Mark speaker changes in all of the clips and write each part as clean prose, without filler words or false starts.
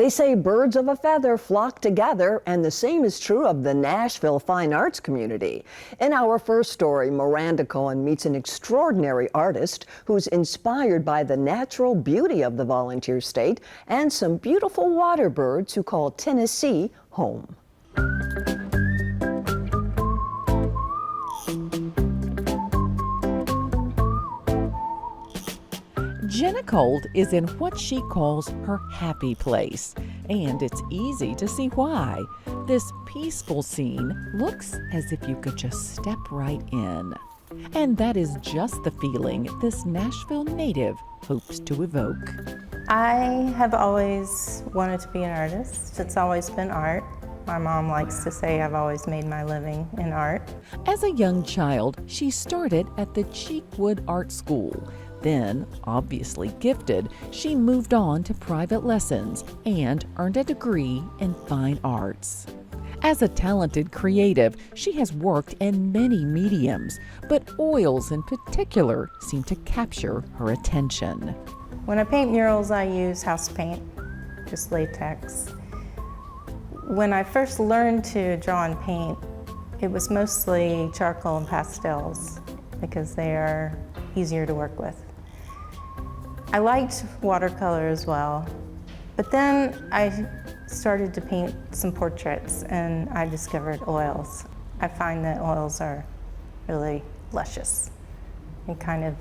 Speaker 1: They say birds of a feather flock together, and the same is true of the Nashville fine arts community. In our first story, Miranda Cohen meets an extraordinary artist who's inspired by the natural beauty of the volunteer state and some beautiful water birds who call Tennessee home.
Speaker 2: Jenna Colt is in what she calls her happy place, and it's easy to see why. This peaceful scene looks as if you could just step right in. And that is just the feeling this Nashville native hopes to evoke.
Speaker 3: I have always wanted to be an artist. It's always been art. My mom likes to say I've always made my living in art.
Speaker 2: As a young child, she started at the Cheekwood Art School. Then, obviously gifted, she moved on to private lessons and earned a degree in fine arts. As a talented creative, she has worked in many mediums, but oils in particular seem to capture her attention.
Speaker 3: When I paint murals, I use house paint, just latex. When I first learned to draw and paint, it was mostly charcoal and pastels because they are easier to work with. I liked watercolor as well, but then I started to paint some portraits and I discovered oils. I find that oils are really luscious and kind of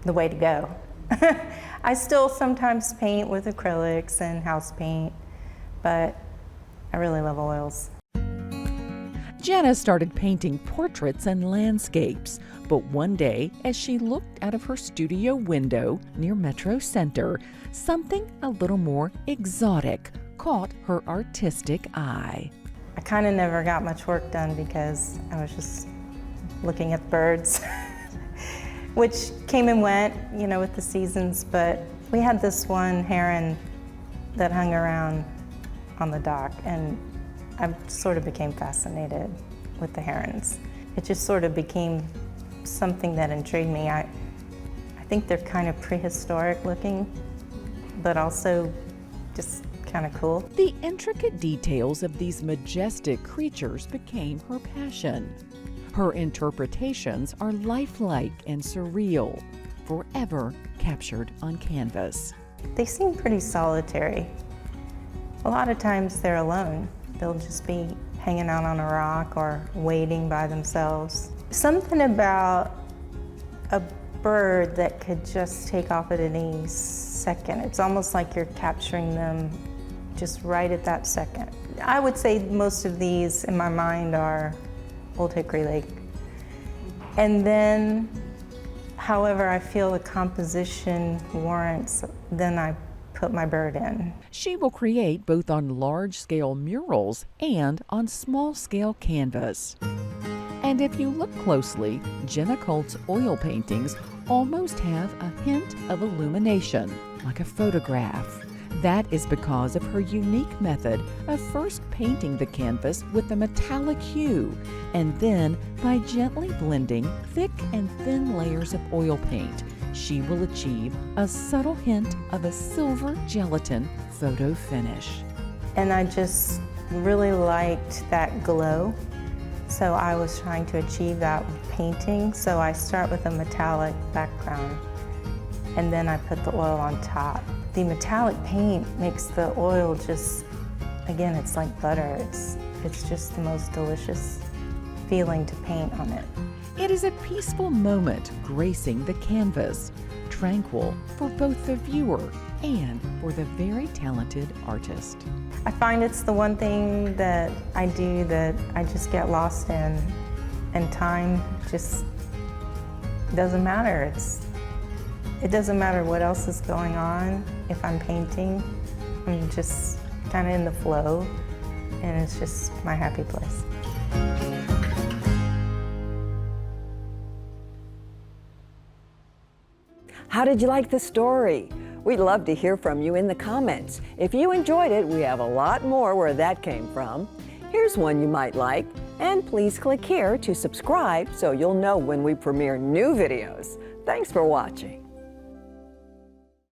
Speaker 3: the way to go. I still sometimes paint with acrylics and house paint, but I really love oils.
Speaker 2: Jenna started painting portraits and landscapes, but one day, as she looked out of her studio window near Metro Center, something a little more exotic caught her artistic eye.
Speaker 3: I kind of never got much work done because I was just looking at birds, which came and went, you know, with the seasons, but we had this one heron that hung around on the dock, and I sort of became fascinated with the herons. It just sort of became something that intrigued me. I think they're kind of prehistoric looking, but also just kind of cool.
Speaker 2: The intricate details of these majestic creatures became her passion. Her interpretations are lifelike and surreal, forever captured on canvas.
Speaker 3: They seem pretty solitary. A lot of times they're alone. They'll just be hanging out on a rock or waiting by themselves. Something about a bird that could just take off at any second. It's almost like you're capturing them just right at that second. I would say most of these in my mind are Old Hickory Lake. And then, however I feel the composition warrants, then I put my bird in.
Speaker 2: She will create both on large-scale murals and on small-scale canvas. And if you look closely, Jenna Colt's oil paintings almost have a hint of illumination, like a photograph. That is because of her unique method of first painting the canvas with a metallic hue, and then by gently blending thick and thin layers of oil paint, she will achieve a subtle hint of a silver gelatin photo finish.
Speaker 3: And I just really liked that glow, so I was trying to achieve that with painting. So I start with a metallic background, and then I put the oil on top. The metallic paint makes the oil just, again, it's like butter. It's just the most delicious feeling to paint on it.
Speaker 2: It is a peaceful moment gracing the canvas, tranquil for both the viewer and for the very talented artist.
Speaker 3: I find it's the one thing that I do that I just get lost in, and time just doesn't matter. It doesn't matter what else is going on. If I'm painting, I'm just kind of in the flow, and it's just my happy place.
Speaker 1: How did you like the story? We'd love to hear from you in the comments. If you enjoyed it, we have a lot more where that came from. Here's one you might like, and please click here to subscribe so you'll know when we premiere new videos. Thanks for watching.